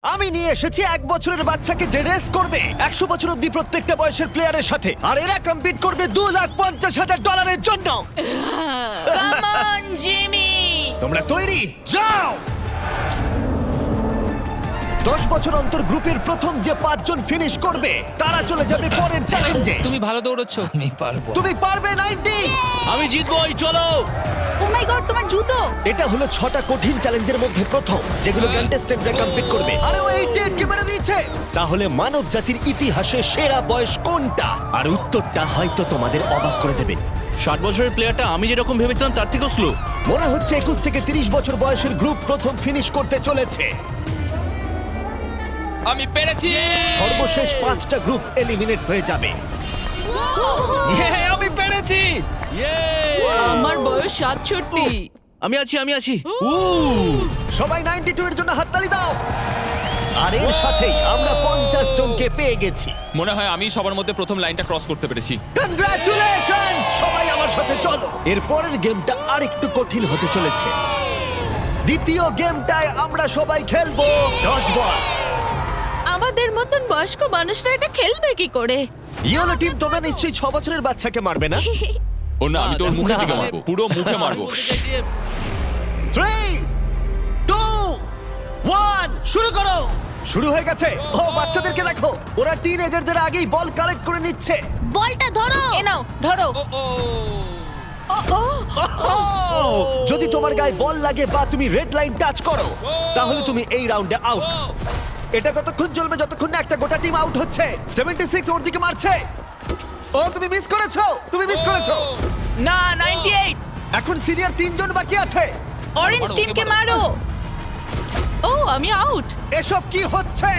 আমি নিয়ে এসেছি 1 বছরের বাচ্চাকে যে রেস করবে 100 বছর অব্দি প্রত্যেকটা বয়সের প্লেয়ারের সাথে, আর এরা কম্পিট করবে $2,50,000 জন্য। Come on Jimmy. তোমরা তৈরি? যাও। 10 বছর অন্তর গ্রুপের প্রথম যে 5 জন ফিনিশ করবে তারা চলে যাবে পরের চ্যালেঞ্জে। তুমি ভালো দৌড়চ্ছ। আমি পারবো। তুমি পারবে 90। আমি জিতবই, চলো। ও মাই গড, তোমার জুতো। এটা হলো 6টা কঠিন চ্যালেঞ্জের মধ্যে প্রথম, যেগুলো কন্টেস্টেন্টরা কমপ্লিট করবে। আরে ও 88 মেরে দিয়েছে। তাহলে মানব জাতির ইতিহাসে সেরা বয়স কোনটা? আর উত্তরটা হয়তো তোমাদের অবাক করে দেবে। 60 বছরের প্লেয়ারটা আমি যেরকম ভেবেছিলাম তার থেকেও স্লো। মনে হচ্ছে 21 থেকে 30 বছর বয়সের গ্রুপ প্রথম ফিনিশ করতে চলেছে। আমি পেরেছি। সর্বশেষ 5টা গ্রুপ এলিমিনেট হয়ে যাবে। আমি পেরেছি। আমার বয়স 67। আমি আছি। সবাই 92 এর জন্য হাততালি দাও। আর এর সাথেই আমরা 50 জনকে পেয়ে গেছি। মনে হয় আমি সবার মধ্যে প্রথম লাইনটা ক্রস করতে পেরেছি। কনগ্রাচুলেশনস! সবাই আমার সাথে চলো। এর পরের গেমটা আরেকটু কঠিন হতে চলেছে। দ্বিতীয় গেমটায় আমরা সবাই খেলবো ডজ বল। আমাদের মতন বয়স্ক মানুষরা এটা খেলবে কি করে? ইয়েলো টিম, তোমরা নিশ্চয়ই 6 বছরের বাচ্চাকে মারবে না? ও না, আমি তোর মুখে দিকে না। মারবো, পুরো মুখে মারবো। 3 2 1 শুরু করো। শুরু হয়ে গেছে। ও বাচ্চাদেরকে দেখো, ওরা টিনেজারদের আগেই বল কালেক্ট করে নিচ্ছে। বলটা ধরো। এ নাও, ধরো। ওহ! যদি তোমার গায়ে বল লাগে বা তুমি রেড লাইন টাচ করো, তাহলে তুমি এই রাউন্ডে আউট। এটা ততক্ষণ চলবে যতক্ষণ না একটা গোটা টিম আউট হচ্ছে। 76 ওর দিকে মারছে। ও তুমি মিস করেছো, না, 98। এখন সিনিয়র 3 জন বাকি আছে। অরেঞ্জ মারো, টিমকে ওকে মারো। ও, আমি আউট। এসব কি হচ্ছে?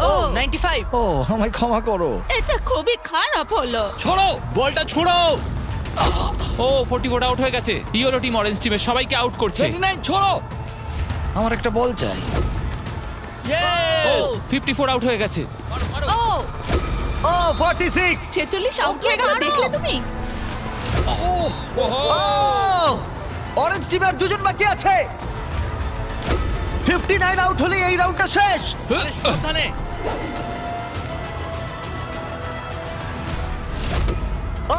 ও 95। ও আমায় ক্ষমা করো। এটা খুবই খারাপ হলো। ছোড়ো। বলটা ছোড়ো। ও 44 আউট হয়ে গেছে। ইয়েলো টিম অরেঞ্জ টিমের সবাইকে আউট করছে। 29 ছোড়ো। আমার একটা বল চাই। ও 54 আউট হয়ে গেছে। ও ও 46। 46 আউট হয়ে গেল, দেখলে তুমি? ও অরেঞ্জ টিমের 2 জন বাকি আছে। 59 আউট হলে এই রাউন্ডটা শেষ। সাবধানে।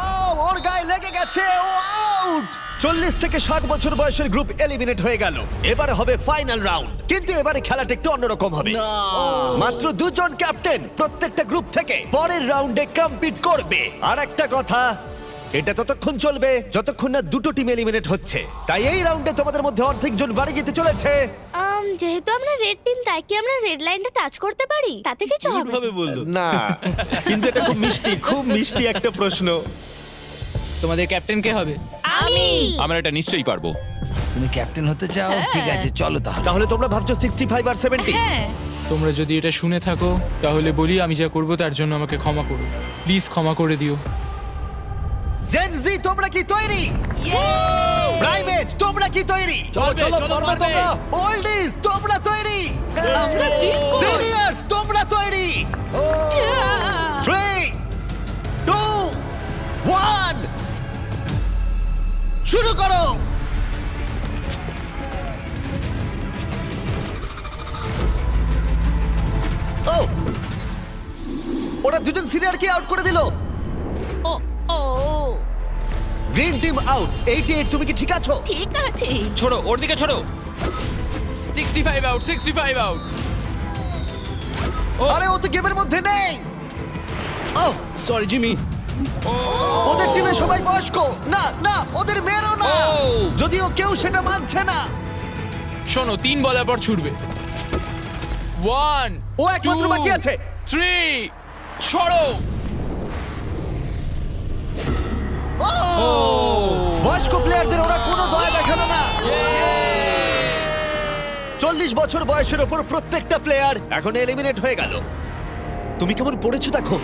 ও ওর গায়ে লেগে গেছে, ও আউট। 40 থেকে 60 বছর বয়সের গ্রুপ এলিমিনেট হয়ে গেল। এবারে হবে ফাইনাল রাউন্ড, কিন্তু এবারে খেলাটা একটু অন্যরকম হবে। মাত্র 2 জন ক্যাপ্টেন প্রত্যেকটা গ্রুপ থেকে পরের রাউন্ডে কম্পিট করবে। আর একটা কথা, এটা ততক্ষণ চলবে যতক্ষণ না দুটো টিম এলিমিনেট হচ্ছে। তাই এই রাউন্ডে তোমাদের মধ্যে অর্ধেক জন বাড়ি যেতে চলেছে। যেহেতু আমরা রেড টিম, তাই কি আমরা রেড লাইনটা টাচ করতে পারি? তাতে কিছু হবে না। বললো। না, কিন্তু এটা খুব মিষ্টি একটা প্রশ্ন। তোমাদের ক্যাপ্টেন কে হবে? আমি আমরা এটা নিশ্চয়ই পারবো। তুমি ক্যাপ্টেন হতে চাও? ঠিক আছে, চলো তাহলে। তাহলে তোমরা ভাবছো 65 আর 70? হ্যাঁ। তোমরা যদি এটা শুনে থাকো তাহলে বলি আমি যা করব তার জন্য আমাকে ক্ষমা করো, প্লিজ ক্ষমা করে দিও। জেন জি, তোমরা কি তৈরি? প্রাইভেট, তোমরা কি তৈরি? চলো পারবে। ওল্ডিজ, তোমরা তৈরি? আমরা জিতবো। সিনিয়র্স, তোমরা তৈরি? 3 2 1 শুরু করো। ও ওরা 2 জন সিনিয়রকে আউট করে দিল। ও ও গ্রিন টিম আউট। 88, তুমি কি ঠিক আছো? ঠিক আছে। ছোড়ো, ওর দিকে ছোড়ো। 65 আউট, 65 আউট। আরে ও তো গেমের মধ্যে নেই। ও সরি জিমি। ওদের টিমে সবাই বয়স্ক। না না, ওদের মেয়েরও না। ও। যদিও কেউ সেটা মানছে না। শোনো, 3 বলার পর ছুটবে। 1 ও একমাত্র বাকি আছে। 3 ছড়ো। ও বয়স্ক প্লেয়ারদের ওরা কোনো দয়া দেখালো না। 40 বছর বয়সের ওপর প্রত্যেকটা প্লেয়ার এখন এলিমিনেট হয়ে গেল। তুমি কেমন পড়েছো দেখো।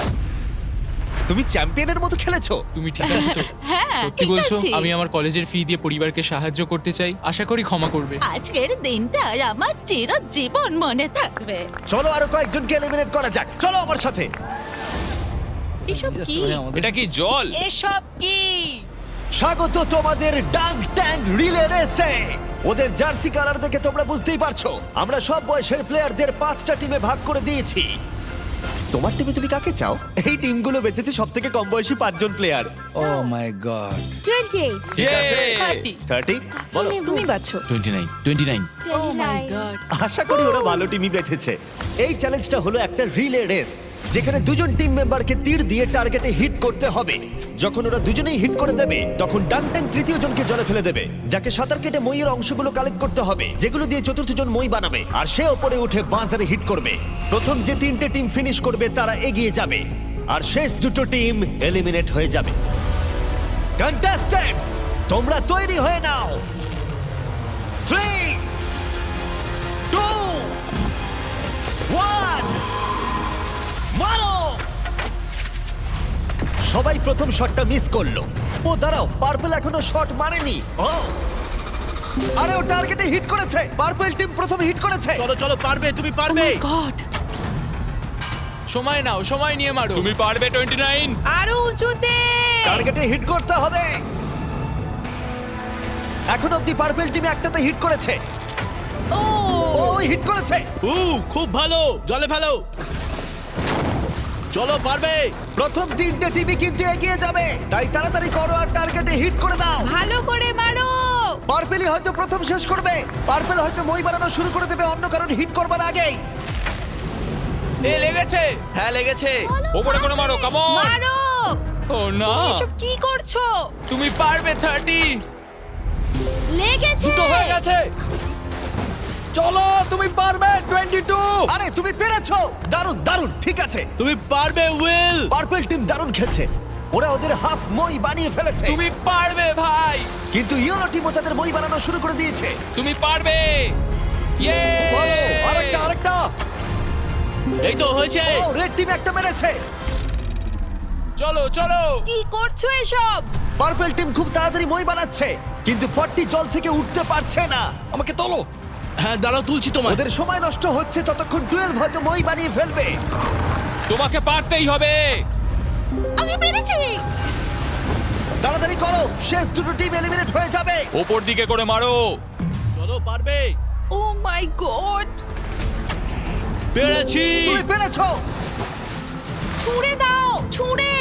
তুমি চ্যাম্পিয়নের মতো খেলেছো। তুমি ঠিক আছো তো? হ্যাঁ, সত্যি ঠিক বলছো? আছে। আমি আমার কলেজের ফি দিয়ে পরিবারকে সাহায্য করতে চাই, আশা করি ক্ষমা করবে। আজকের দিনটা আমার চিরজীবন মনে থাকবে। চলো আরো কয়েকজনকে এলিমিনেট করা যাক। চলো আমার সাথে। এসব কি? এটা কি জল? এসব কি? স্বাগত তোমাদের ডাঙ্ক ট্যাঙ্ক রিলে রেসে। ওদের জার্সি কালার দেখে তোমরা বুঝতেই পারছো আমরা সব বয়সের প্লেয়ারদের 5টা টিমে ভাগ করে দিয়েছি। তোমার টিমে তুমি কাকে চাও? এই টিমগুলো বেঁচেছে সব থেকে কম বয়সী 5 জন প্লেয়ার। ও মাই গড 28, ঠিক আছে 30 বলো। তুমি বাছো 29 29 29। আশা করি ওরা ভালো টিমই বেঁচেছে। এই চ্যালেঞ্জটা হলো একটা রিলে রেস, যেখানে দুজন টিম মেম্বারকে তীর দিয়ে টার্গেটে হিট করতে হবে। যখন ওরা দুজনেই হিট করে দেবে তখন ডাং ট্যাঙ্ক তৃতীয় জনকে জলে ফেলে দেবে, যাকে সাঁতার কেটে মইয়ের অংশগুলো কালেক্ট করতে হবে, যেগুলো দিয়ে চতুর্থ জন মই বানাবে, আর সে ওপরে উঠে বাজারে হিট করবে। প্রথম যে 3টে টিম ফিনিশ করবে তারা এগিয়ে যাবে, আর শেষ দুটো টিম এলিমিনেট হয়ে যাবে। কন্টেস্ট্যান্টস, তোমরা তৈরি হয়ে নাও। 3 2 1 মারো! সবাই প্রথম শটটা মিস করলো। ও দাঁড়াও, পার্পল এখনো শট মারেনি। ও আরে ও টার্গেটে হিট করেছে। পার্পল টিম প্রথম হিট করেছে। চলো চলো, পারবে, তুমি পারবে। গড সময় নাও, সময় নিয়ে মারো। তুমি পারবে 29। আরো উঁচুতে টার্গেটে হিট করতে হবে। এখন অব্দি পার্পল টিম একটাতে হিট করেছে। ও ও হিট করেছে। খুব ভালো, জলে ফেলো। চলো, পারবে। প্রথম 3টে টিমই কিন্তু এগিয়ে যাবে, তাই তাড়াতাড়ি করো আর টার্গেটে হিট করে দাও। ভালো করে মারো। পার্পেলই হয়তো প্রথম শেষ করবে। পার্পেল হয়তো মই বানানো শুরু করে দেবে অন্য কারণ হিট করবার আগেই। এ লেগেছে। হ্যাঁ, লেগেছে। ওপরে করে মারো, কাম অন। মারো। ও না, এসব কি করছো? তুমি পারবে 30। লেগেছে। দুটো হয়ে গেছে। চলো, তুমি পারবে 22। আরে তুমি পেরেছো, দারুণ দারুণ। ঠিক আছে, তুমি পারবে, উইল। পার্পল টিম দারুণ খেলছে। ওরা ওদের হাফ মই বানিয়ে ফেলেছে, তুমি পারবে ভাই। কিন্তু ইয়েলো টিমও তাদের মই বানানো শুরু করে দিয়েছে। তুমি পারবে। ইয়ে! আরেকটা। এই তো হয়েছে। ও রেড টিম একটা মেরেছে। চলো চলো। কি করছো এসব? পার্পল টিম খুব তাড়াতাড়ি মই বানাচ্ছে, কিন্তু 40 জল থেকে উঠতে পারছে না। আমাকে তোলো। হ্যাঁ, দাঁড়াও, তুলছি তোমার। ওদের সময় নষ্ট হচ্ছে, ততক্ষণ 12 হয়তো মই বানিয়ে ফেলবে। তোমাকে পারতেই হবে। আমি পেরেছি। তাড়াতাড়ি করো, শেষ দুটো টিম এলিমিনেট হয়ে যাবে। ওপর দিকে করে মারো। চলো, পারবে। ও মাই গড। পেরেছি। তুমি পেরেছো। ছুঁড়ে দাও, ছুঁড়ে।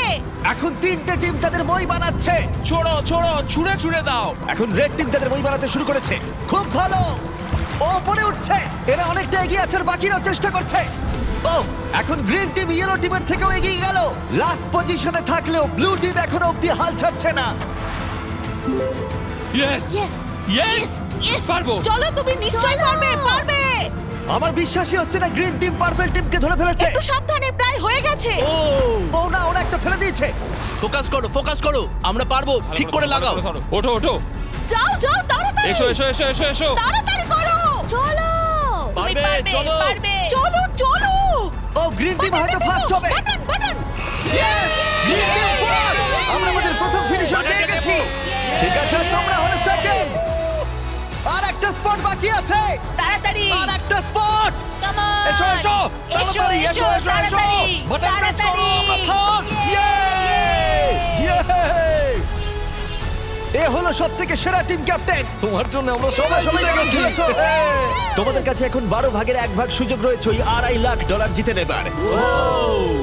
এখন 3টে টিম তাদের মই বানাচ্ছে। ছোড়ো ছোড়ো, ছুঁড়ে ছুঁড়ে দাও। এখন রেড টিম তাদের মই বানাতে শুরু করেছে। খুব ভালো, ও পরে উঠছে। এরা অনেকটা এগিয়ে আছে, আর বাকিরাও চেষ্টা করছে। ও এখন গ্রিন টিম ইয়েলো টিমের থেকেও এগিয়ে গেল। লাস্ট পজিশনে থাকলেও ব্লু টিম এখনো অব্দি হাল ছাড়ছে না। Yes yes yes yes. পারবো। চলো, তুমি নিশ্চয়ই পারবে, পারবে। আমার বিশ্বাসই হচ্ছে না গ্রিন টিম পার্পল টিমকে ধরে ফেলেছে। একটু সাবধানে, প্রায় হয়ে গেছে। ও, ও না, ওরা একটা ফেলে দিয়েছে। ফোকাস করো, ফোকাস করো। আমরা পারবো, ঠিক করে লাগাও। ওঠো ওঠো। যাও যাও, তাড়াতাড়ি। এসো এসো এসো এসো এসো। তাড়াতাড়ি করো। চলো। তুমি পারবে, চলো। পারবে। চলো চলো। ও গ্রিন টিম হয়তো ফার্স্ট হবে। Button button. Yes! Green team first. আমরা আমাদের প্রথম ফিনিশার পেয়ে গেছি। ঠিক আছে, আর তোমরা হলো সেকেন্ড। আর একটা স্পট বাকি আছে। তাড়াতাড়ি। আর একটা স্পট। Come on. এসো এসো। এসো তাড়াতাড়ি, এসো এসো। তাড়াতাড়ি। বাটন প্রেস করো, মাখন। এ হলো সবথেকে সেরা টিম ক্যাপ্টেন। তোমার জন্য আমরা সবাই দারুণ খেলেছো। তোমাদের কাছে এখন 12 ভাগের 1 ভাগ সুযোগ রয়েছে ওই $2.5 লাখ জিতে নেবার।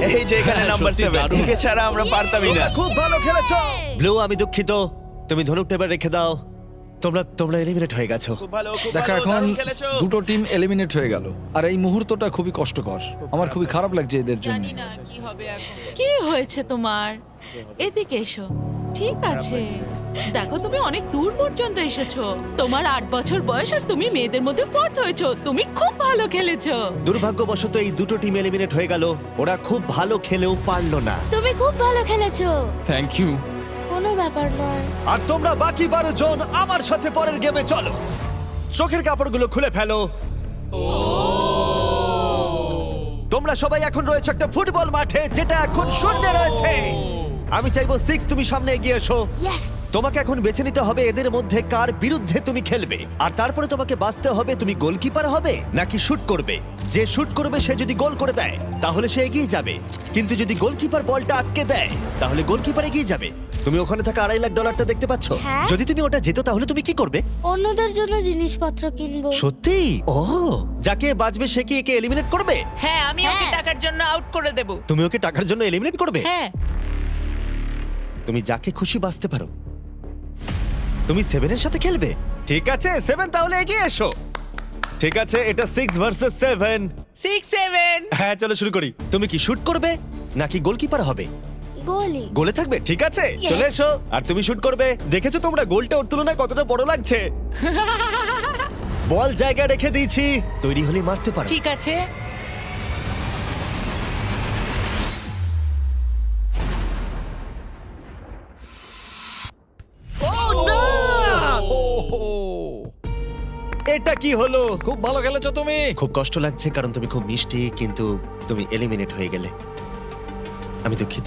এই যে এখানে হ্যাঁ, নাম্বার সত্যি 7 দারুণ। একে ছাড়া আমরা পারতামই না। তোমরা খুব ভালো খেলেছো। ব্লু, আমি দুঃখিত, তুমি ধনুকটা এবার রেখে দাও। তোমরা এলিমিনেট হয়ে গেছো। খুব ভালো, খুব দেখো, ভালো, এখন দারুণ খেলেছো। দুটো টিম এলিমিনেট হয়ে গেল, আর এই মুহূর্তটা খুবই কষ্টকর। আমার খুবই খারাপ লাগছে এদের জন্য। জানি না কি হবে এখন। কি হয়েছে তোমার? এদিকে এসো। ঠিক আছে, দেখো তুমি অনেক দূর পর্যন্ত এসেছো। তোমার 8 বছর বয়স আর তুমি মেয়েদের মধ্যে ফোর্থ হয়েছো। তুমি খুব ভালো খেলেছো। দুর্ভাগ্যবশত এই দুটো টিম এলিমিনেট হয়ে গেল। ওরা খুব ভালো খেলেও পারলো না। তুমি খুব ভালো খেলেছো। Thank you. কোনো ব্যাপার নয়। আর তোমরা বাকি 12 জন আমার সাথে পরের গেমে চলো। চোখের কাপড়গুলো খুলে ফেলো। তোমরা সবাই এখন রয়েছে একটা ফুটবল মাঠে, যেটা এখন শূন্য রয়েছে। আমি চাইবো 6 তুমি সামনে এগিয়ে এসো। ইয়েস। তোমাকে এখন বেছে নিতে হবে এদের মধ্যে কার বিরুদ্ধে তুমি খেলবে, আর তারপরে তোমাকে বাঁচতে হবে তুমি গোলকিপার হবে নাকি শুট করবে। যে শুট করবে সে যদি গোল করে দেয় তাহলে সে এগিয়ে যাবে, কিন্তু যদি গোলকিপার বলটা আটকে দেয় তাহলে গোলকিপার এগিয়ে যাবে। তুমি ওখানে থাকা $2.5 লাখ দেখতে পাচ্ছ? হ্যাঁ। যদি তুমি ওটা যেত তাহলে তুমি কি করবে? অন্যদের জন্য জিনিসপত্র কিনবো। সত্যি? ও, যাকে বাঁচবে সে কি একে এলিমিনেট করবে? হ্যাঁ, আমি ওকে হ্যাঁ। টাকার জন্য আউট করে দেব। তুমি ওকে টাকার জন্য এলিমিনেট করবে? হ্যাঁ। তুমি যাকে খুশি বাঁচতে পারো। তুমি 7 এর সাথে খেলবে? ঠিক আছে 7, তাহলে এগিয়ে এসো। ঠিক আছে, এটা 6 ভার্সেস 7। 6-7। হ্যাঁ, চলো শুরু করি। তুমি কি শুট করবে নাকি গোলকিপার হবে? গোলি। গোলে থাকবে? ঠিক আছে, চলে এসো। আর তুমি শুট করবে। দেখেছো তোমরা গোলটা ওর তুলনায় কতটা বড় লাগছে? বল জায়গা রেখে দিয়েছি, তৈরি হলে মারতে পারো। ঠিক আছে। Oh, no! এটা কি হলো? খুব ভালো খেলেছো তুমি। খুব কষ্ট লাগছে কারণ তুমি খুব মিষ্টি, কিন্তু তুমি এলিমিনেট হয়ে গেলে। আমি দুঃখিত।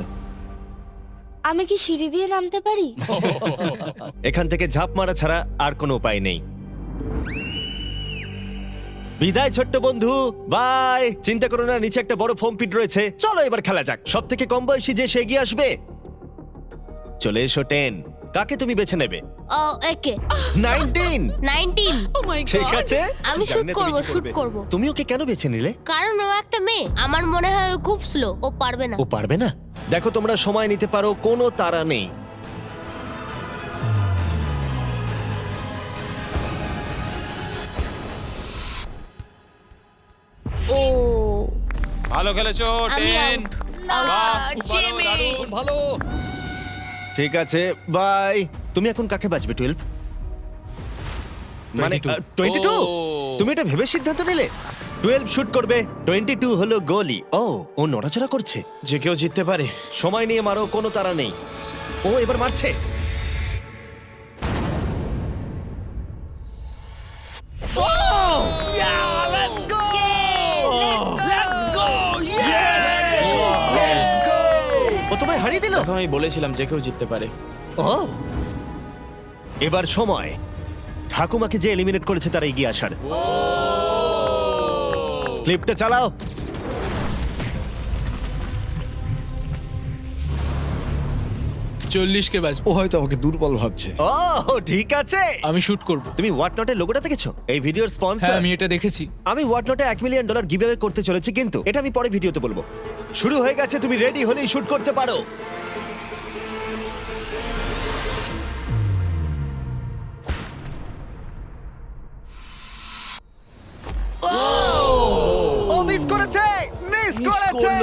আমি কি সিঁড়ি দিয়ে নামতে পারি? এখান থেকে ঝাঁপ মারা ছাড়া আর কোনো উপায় নেই। বিদায় ছোট্ট বন্ধু, বাই। চিন্তা করো না, নিচে একটা বড় ফোম পিট রয়েছে। চলো এবার খেলা যাক। সব থেকে কম বয়সী যে সে এগিয়ে আসবে। চলে এসো 10। কাকে তুমি বেছে নেবে? ও, একে। 19। 19। ও মাই ঠিক গড। আছে, আমি জানি শুট না তুমি করব, কি শুট করবে। করব। তুমি ওকে কেন বেছে নিলে? কারণ ও একটা মেয়ে। আমার মনে হয় ও খুব স্লো, ও পারবে না। ও পারবে না? দেখো, তোমরা সময় নিতে পারো, কোনো তাড়া নেই। ও, ভালো খেলেছো আমি 10। out। বাহ, খুব ভালো, জিমি। দারুণ। ভালো। ঠিক আছে, বাই। তুমি এখন কাকে বাঁচবে? 12 মানে 22? ও। তুমি এটা ভেবে সিদ্ধান্ত নিলে? 12 শুট করবে, 22 হলো গোলি। ও নড়াচড়া করছে। যে কেউ জিততে পারে। সময় নিয়ে মারো, কোনো তাড়া নেই। ও এবার মারছে। ও তোমায় হারিয়ে দিল। এখন আমি বলেছিলাম যে কেউ জিততে পারে। ও, এবার সময় ঠাকুমাকে যে এলিমিনেট করেছে তারা এগিয়ে আসার। ক্লিপটা চালাও। কে বাঁচবো। ও হয়তো আমাকে দুর্বল ভাবছে। ও ঠিক আছে। আমি শুট করব। তুমি হোয়াট নটের লোগোটা দেখেছো? এই ভিডিওর হ্যাঁ, স্পন্সর। আমি এটা দেখেছি। আমি হোয়াট নটে $1 মিলিয়ন গিভঅ্যাওয়ে করতে চলেছি, কিন্তু এটা আমি পরে ভিডিওতে বলবো। শুরু হয়ে গেছে, তুমি রেডি হলেই শুট করতে পারো। ও মিস করেছে, মিস করেছে।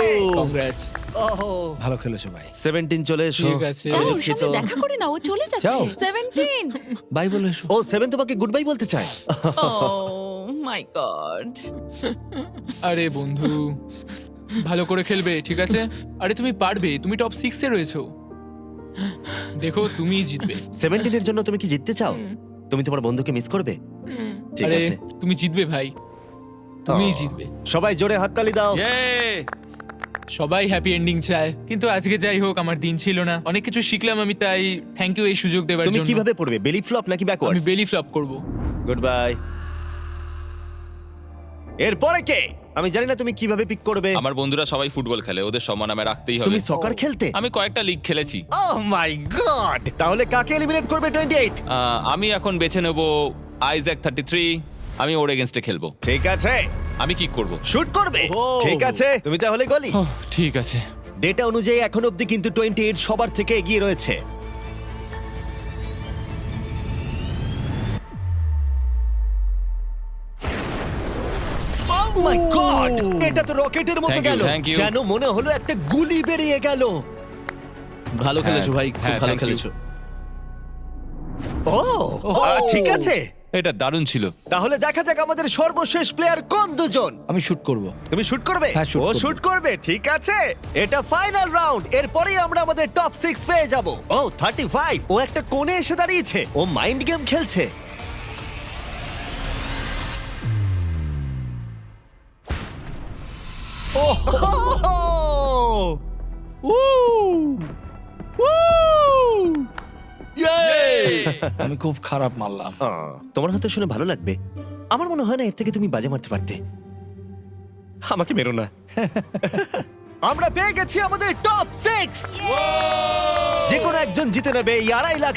কংগ্রাটস। ওহো, ভালো খেলেছো ভাই। 17 চলে এসো। ঠিক আছে। যাও, ওর দুঃখিত। সাথে দেখা করে না, ও চলে যাচ্ছে। যাও। 17। বাই বলে এসো। ও 7 তোমাকে গুড বাই বলতে চায়। ও মাই গড। আরে বন্ধু, ভালো করে খেলবে, ঠিক আছে? আরে তুমি পারবে, তুমি টপ 6 এ রয়েছো। দেখো, তুমিই জিতবে। 17 এর জন্য তুমি কি জিততে চাও? তুমি তোমার বন্ধুকে মিস করবে? ঠিক আরে আছে, তুমি জিতবে ভাই, তুমিই জিতবে। সবাই জোরে হাততালি দাও। Yay! সবাই হ্যাপি এন্ডিং চায়, কিন্তু আজকে যাই হোক, আমার দিন ছিল না। অনেক কিছু শিখলাম আমি, তাই থ্যাংক ইউ এই সুযোগ দেওয়ার তুমি জন্য। কিভাবে পড়বে, বেলি ফ্লপ নাকি আমি ব্যাকওয়ার্ডস? বেলি ফ্লপ করব। Good bye. এরপরে কে? আমি জানি না তুমি কিভাবে পিক করবে। আমার বন্ধুরা সবাই ফুটবল খেলে, ওদের সম্মান আমি রাখতেই হবে। তুমি সকার খেলতে? আমি কয়েকটা লিগ খেলেছি। ওহ মাই গড! তাহলে কাকে এলিমিনেট করবে 28? আমি এখন বেছে নেব আইজ্যাক 33। আমি ওর এগেইনস্টে খেলবো। ঠিক আছে, আমি কি করব? শুট করবে। ঠিক আছে, তুমি তাহলে গলি। ঠিক আছে। ডেটা অনুযায়ী এখন অবধি কিন্তু 28 সবার থেকে এগিয়ে রয়েছে। Oh my God! এটা তো রকেটের মতো Thank you, গেল, thank you. যেন মনে হলো একটা গুলি বেরিয়ে গেল। ভালো খেলেছো ভাই, খুব হ্যাঁ, ভালো thank you. খেলেছো। ঠিক আছে, এটা দারুণ ছিল। তাহলে দেখা যাক আমাদের সর্বশেষ প্লেয়ার কোন দুজন। আমি শুট করব। তুমি শুট করবে? হ্যাঁ, shoot ও করবো। শুট করবে, ঠিক আছে। এটা ফাইনাল রাউন্ড, এরপরেই আমরা আমাদের টপ 6 পেয়ে যাব। ও 35, ও একটা কোণে এসে দাঁড়িয়েছে, ও মাইন্ড গেম খেলছে। আমি খুব খারাপ মারলাম। তোমার হয়তো শুনে ভালো লাগবে, আমার মনে হয় না এর থেকে তুমি বাজে মারতে পারতে। আমাকে মেরো না। আমরা পেয়ে গেছি আমাদের টপ 6। যে কোনো একজন জিতে নেবে এই $2.5 লাখ।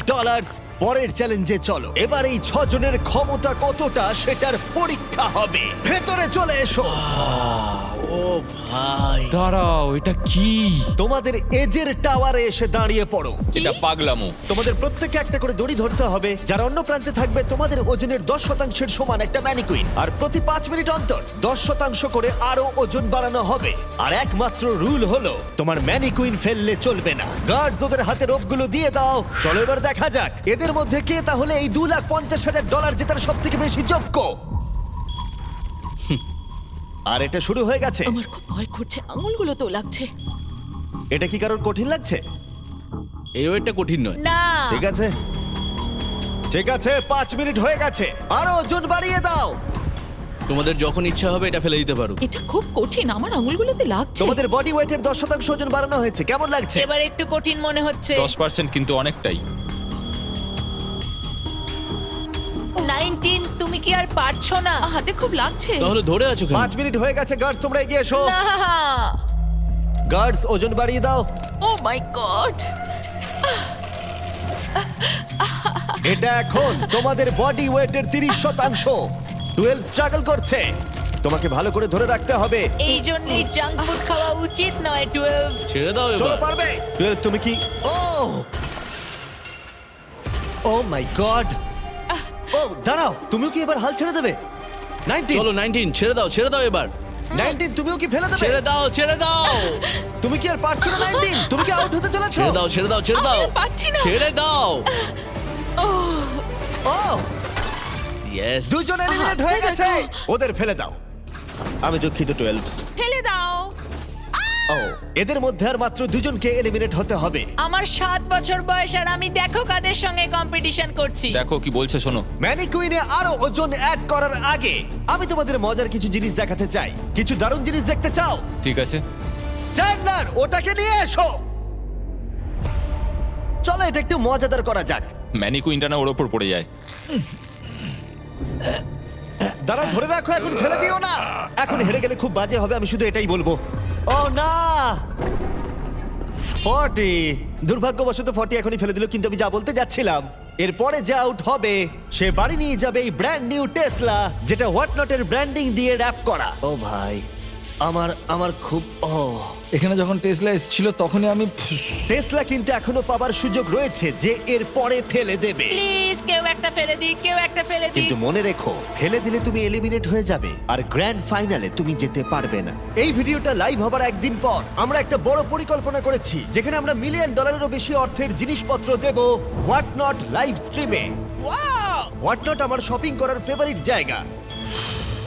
পরের চ্যালেঞ্জে চলো, এবার এই 6 জনের ক্ষমতা কতটা সেটার পরীক্ষা হবে। ভেতরে চলে এসো। ও ভাই, দাঁড়াও, এটা কি? তোমাদের এজের টাওয়ারে এসে দাঁড়িয়ে পড়ো। এটা পাগলামো। তোমাদের প্রত্যেককে একটা করে দড়ি ধরতে হবে, যার অন্য প্রান্তে থাকবে তোমাদের ওজনের 10% সমান একটা ম্যানিকুইন। আর প্রতি 5 মিনিট অন্তর 10% করে আরো ওজন বাড়ানো হবে। আর একমাত্র রুল হলো তোমার ম্যানিকুইন ফেললে চলবে না। গার্ডস ওদের হাতে রোপগুলো দিয়ে দাও। চলো এবার দেখা যাক এদের মধ্যে কে তাহলে এই $2,50,000 জেতার সব থেকে বেশি যোগ্য। আর এটা শুরু হয়ে গেছে। আমার খুব ভয় করছে, আঙুলগুলো তো লাগছে। এটা কি কারোর কঠিন লাগছে? এই ওয়েটটা কঠিন নয়। না, ঠিক আছে, ঠিক আছে, 5 মিনিট হয়ে গেছে, আরো ওজন বাড়িয়ে দাও। তোমাদের যখন ইচ্ছা হবে এটা ফেলে দিতে পারো। এটা খুব কঠিন, আমার আঙুলগুলোতে লাগছে। তোমাদের বডি ওয়েটের 10% ওজন বাড়ানো হয়েছে, কেমন লাগছে? এবার একটু কঠিন মনে হচ্ছে। 10% কিন্তু অনেকটাই। 19, তুমি কি আর পারছো না? হাতে খুব লাগছে। তাহলে ধরে আছো কেন? 5 মিনিট হয়ে গেছে, গার্ডস তোমরা এগিয়ে এসো। না, গার্ডস ওজন বাড়িয়ে দাও। ও মাই গড, এটা এখন তোমাদের বডি ওয়েটের 30%। 12 স্ট্রাগল করছে, তোমাকে ভালো করে ধরে রাখতে হবে। এই জন্যই জাঙ্ক ফুড খাওয়া উচিত নয়। 12। ছেড়ে দাও চলো এবার। পারবে। 12 তুমি কি? ও মাই গড। ও দাঁড়াও, তুমিও কি এবার হাল ছেড়ে দেবে? 19, চলো 19, ছেড়ে দাও, ছেড়ে দাও এবার। 19 তুমিও কি ফেলে দেবে? ছেড়ে দাও, ছেড়ে দাও। তুমি কি আর পারছো না? 19 তুমি কি আউট হতে চলেছো? ছেড়ে দাও, ছেড়ে দাও, ছেড়ে দাও। আমি আর পারছি না। ছেড়ে দাও। ও ইয়েস। দুজন এলিমিনেট হয়ে গেছে, ওদের ফেলে দাও। আমি দুঃখিত 12। ফেলে দাও। ও এদের মধ্যে আর মাত্র দুজনকে এলিমিনেট হতে হবে। আমার 7 বছর বয়স আর আমি দেখো কাদের সঙ্গে কম্পিটিশন করছি। দেখো কি বলছে, শোনো। ম্যানিকুইনে আরো ওজন অ্যাড করার আগে আমি তোমাদের মজার কিছু জিনিস দেখাতে চাই। কিছু দারুণ জিনিস দেখতে চাও? ঠিক আছে। চ্যান্ডলার ওটাকে নিয়ে এসো। চলো এটা একটু মজাদার করা যাক। ম্যানিকুইনটা না ওর ওপর পড়ে যায়। দাঁড়া, ধরে রাখো, এখন ফেলে দিও না। এখন হেরে গেলে খুব বাজে হবে, আমি শুধু এটাই বলবো। ও না, 40। দুর্ভাগ্যবশত 40 এখনই ফেলে দিল, কিন্তু আমি যা বলতে যাচ্ছিলাম, এরপরে যে আউট হবে সে বাড়ি নিয়ে যাবে এই ব্র্যান্ড নিউ টেসলা, যেটা হোয়াট নটের ব্র্যান্ডিং দিয়ে র‍্যাপ করা। ও ভাই, আমার খুব এখানে যখন টেসলা এসেছিল তখনই আমি টেসলা কিন্তু এখনো পাবার সুযোগ রয়েছে যে এর পরে ফেলে দেবে। প্লিজ কেউ একটা ফেলে দিক, কেউ একটা ফেলে দিক। কিন্তু মনে রেখো, ফেলে দিলে তুমি এলিমিনেট হয়ে যাবে আর গ্র্যান্ড ফাইনালে তুমি যেতে পারবে না। এই ভিডিওটা লাইভ হবার একদিন পর আমরা একটা বড় পরিকল্পনা করেছি, যেখানে আমরা $1 মিলিয়নেরও বেশি অর্থের জিনিসপত্র দেব হোয়াট নট লাইভ স্ট্রিমে। হোয়াট নট আমার শপিং করার ফেভারিট জায়গা।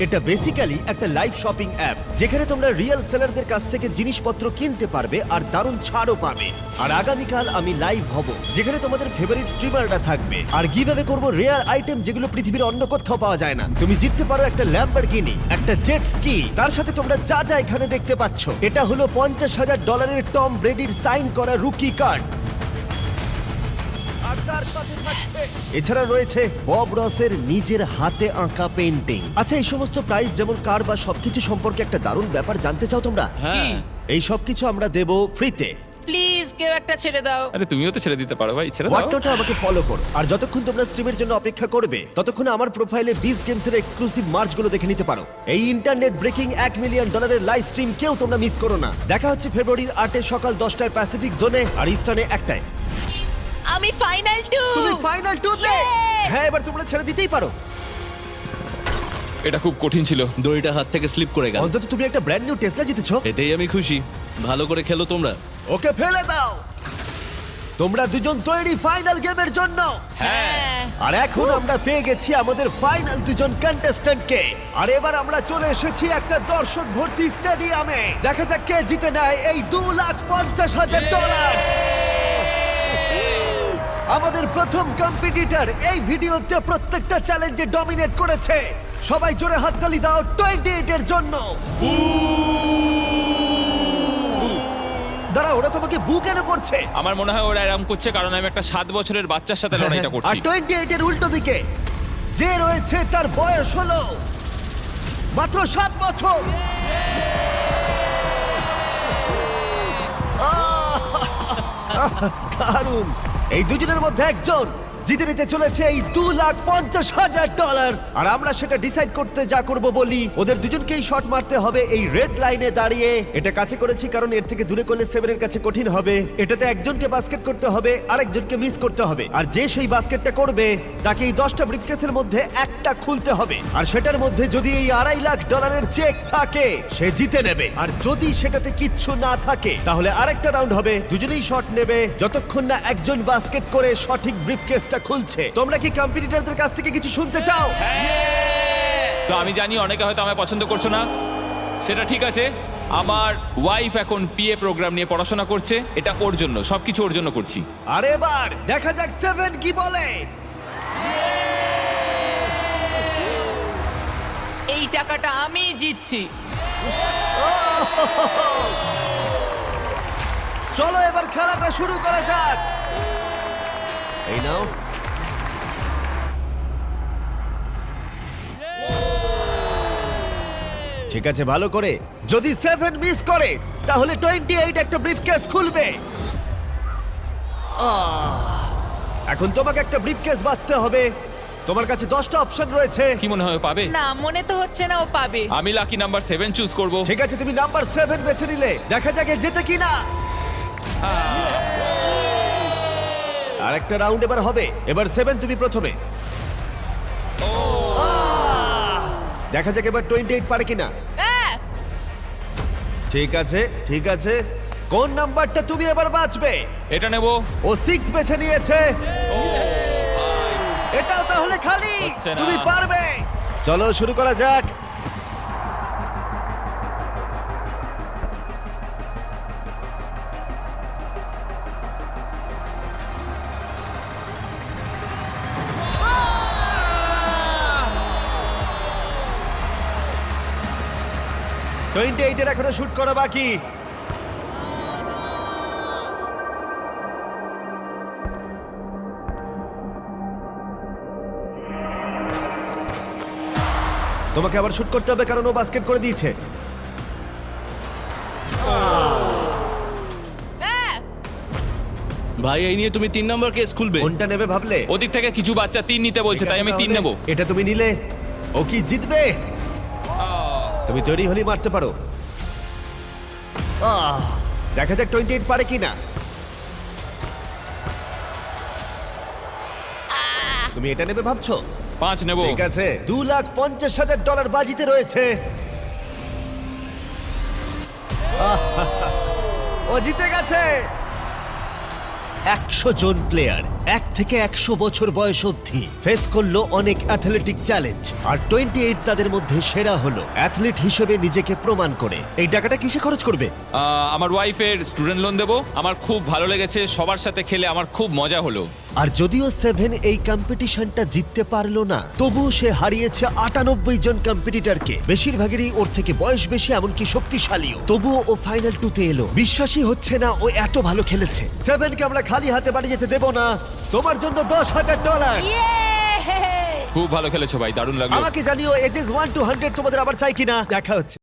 এটা বেসিক্যালি একটা লাইভ শপিং অ্যাপ, যেখানে তোমরা রিয়েল সেলারদের কাছ থেকে জিনিসপত্র কিনতে পারবে আর দারুণ ছাড়ও পাবে। আর আগামীকাল আমি লাইভ হব, যেখানে তোমাদের ফেভারিট স্ট্রিমাররা থাকবে। আর গিভঅ্যাওয়ে করব রেয়ার আইটেম, যেগুলো পৃথিবীর অন্য কোথাও পাওয়া যায় না। তুমি জিততে পারো একটা ল্যাম্বরগিনি, একটা জেট স্কি, তার সাথে তোমরা যা যা এখানে দেখতে পাচ্ছ। এটা হলো $50,000 টম ব্রেডির সাইন করা রুকি কার্ড। আর তার সাথে থাকছে, এছাড়া রয়েছে বব রসের নিজের হাতে আঁকা পেইন্টিং। আচ্ছা, এই সমস্ত প্রাইস যেমন কার বা সবকিছু সম্পর্কে একটা দারুণ ব্যাপার জানতে চাও তোমরা? হ্যাঁ। এই সবকিছু আমরা দেব ফ্রিতে। প্লিজ কেউ একটা ছেড়ে দাও। আরে তুমিও তো ছেড়ে দিতে পারো ভাই, ছেড়ে দাও। হোয়াটনটে আমাকে ফলো করো, আর যতক্ষণ তোমরা স্ট্রিমের জন্য অপেক্ষা করবে ততক্ষণ আমার প্রোফাইলে বিজ গেমসের এক্সক্লুসিভ মার্চগুলো দেখে নিতে পারো। এই internet breaking $1 million live stream কেউ তোমরা মিস করো না। দেখা হচ্ছে ফেব্রুয়ারির 8 সকাল 10টায় প্যাসিফিক জোনে আর ইস্টার্নে 1টায়। আমি ফাইনাল 2। তুমি ফাইনাল 2 তে? হ্যাঁ, এবার তোমরা ছেড়ে দিতেই পারো। এটা খুব কঠিন ছিল। দড়িটা হাত থেকে স্লিপ করে গেল। অন্তত তুমি একটা ব্র্যান্ড নিউ টেসলা জিতেছো। এতেই আমি খুশি। ভালো করে খেলো তোমরা। ওকে ফেলে দাও। তোমরা দুজন তৈরি ফাইনাল গেমের জন্য? হ্যাঁ। আর এখন আমরা পেয়ে গেছি আমাদের ফাইনাল দুজন কন্টেস্ট্যান্টকে। আর এবার আমরা চলে এসেছি একটা দর্শক ভর্তি স্টেডিয়ামে। দেখা যাক কে জিতে নেয় এই $2,50,000। আমাদের প্রথম কম্পিটিটর এই ভিডিওতে প্রত্যেকটা চ্যালেঞ্জে ডমিনেট করেছে। সবাই জোরে হাততালি দাও 28 এর জন্য। দাঁড়া, ওরা তোমাকে বু কেন করছে? আমার মনে হয় ওরা এরকম করছে কারণ আমি একটা 7 বছরের বাচ্চার সাথে লড়াইটা আর করছি 28 এর উল্টো দিকে যে রয়েছে তার বয়স হলো মাত্র 7 বছর। দারুণ। এই দুজনের মধ্যে একজন জিতে নিতে চলেছে এই $2,50,000। আর আমরা সেটা ডিসাইড করতে যা করব বলি, ওদের দুজনকেই শট মারতে হবে এই রেড লাইনে দাঁড়িয়ে। এটা কাছে করেছি কারণ এর থেকে দূরে করলে 7 এর কাছে কঠিন হবে। এটাতে একজনকে বাস্কেট করতে হবে, আরেকজনকে মিস করতে হবে। আর যে সেই বাস্কেটটা করবে তাকে এই 10টা ব্রিফকেসের মধ্যে একটা খুলতে হবে। আর সেটার মধ্যে যদি এই $2.5 লাখ চেক থাকে সে জিতে নেবে। আর যদি সেটাতে কিচ্ছু না থাকে তাহলে আরেকটা রাউন্ড হবে, দুজনেই শট নেবে যতক্ষণ না একজন বাস্কেট করে সঠিক ব্রিফকেসটা খুলছে। তোমরা কি কম্পিটিটরদের কাছ থেকে কিছু শুনতে চাও? তো আমি জানি অনেকে হয়তো আমায় পছন্দ করছো না, সেটা ঠিক আছে। আমার ওয়াইফ এখন পিএ প্রোগ্রাম নিয়ে পড়াশোনা করছে, এটা ওর জন্য, সবকিছু ওর জন্য করছি। আর এবার দেখা যাক 7 কি বলে। এই টাকাটা আমি জিতছি। চলো এবার খেলাটা শুরু করা যাক। এই নাও। ঠিক আছে, ভালো করে। যদি 7 মিস করে তাহলে 28 একটা ব্রিফকেস খুলবে। এখন তোমাকে একটা ব্রিফকেস বাঁচতে হবে। তোমার কাছে 10টা অপশন রয়েছে। কি মনে হয় ও পাবে? না, মনে তো হচ্ছে না ও পাবে। আমি লাকি নাম্বার 7 চুজ করব। ঠিক আছে, তুমি নাম্বার 7 বেছে নিলে। দেখা যাক এ জেতে কিনা। আর একটা রাউন্ড এবার হবে। এবার 7 তুমি প্রথমে। দেখা যাক এবার 28 পারে কিনা। ঠিক আছে, ঠিক আছে। কোন নাম্বারটা তুমি এবার বাঁচবে? এটা নেব। ও 6 বেছে নিয়েছে। এটাও তাহলে খালি। হচ্ছে না। তুমি পারবে। চলো শুরু করা যাক। এর এখনো শুট করা বাকি। তোমাকে আবার শুট করতে হবে কারণ ও বাস্কেট করে দিয়েছে। ভাই এই নিয়ে তুমি 3 নম্বর কেস খুলবে? কোনটা নেবে ভাবলে? ওদিক থেকে কিছু বাচ্চা 3 নিতে বলছে, তাই আমি 3 নেব। এটা তুমি নিলে। ও কি জিতবে? তুমি তৈরি হলেই মারতে পারো। দেখা যাক 28 পারে কিনা। তুমি এটা নেবে ভাবছো? 5 নেব। ঠিক আছে, $2,50,000 বাজিতে রয়েছে। ও জিতে গেছে। 100 জন প্লেয়ার 1 থেকে 100 বছর বয়স অবধি ফেস করলো অনেক অ্যাথলেটিক চ্যালেঞ্জ। আর 28 তাদের মধ্যে সেরা হলো অ্যাথলিট হিসেবে নিজেকে প্রমাণ করে। এই টাকাটা কিসে খরচ করবে? আমার ওয়াইফের স্টুডেন্ট লোন দেব। আমার খুব ভালো লেগেছে, সবার সাথে খেলে আমার খুব মজা হলো। আর যদিও 7 এই কম্পিটিশনটা জিততে পারলো না, তবুও সে হারিয়েছে 98 জন কম্পিটিটরকে। বেশিরভাগেরই ওর থেকে বয়স বেশি, এমনকি শক্তিশালীও। তবুও ও ফাইনাল 2-তে এলো। বিশ্বাসই হচ্ছে না ও এত ভালো খেলেছে। 7 কে আমরা খালি হাতে বাড়ি যেতে দেব না। তোমার জন্য $10,000। খুব ভালো খেলেছো ভাই, দারুণ লাগলো। আমাকে জানিও এজেস 1 to 100 তোমাদের আবার চাই কিনা। দেখা হচ্ছে।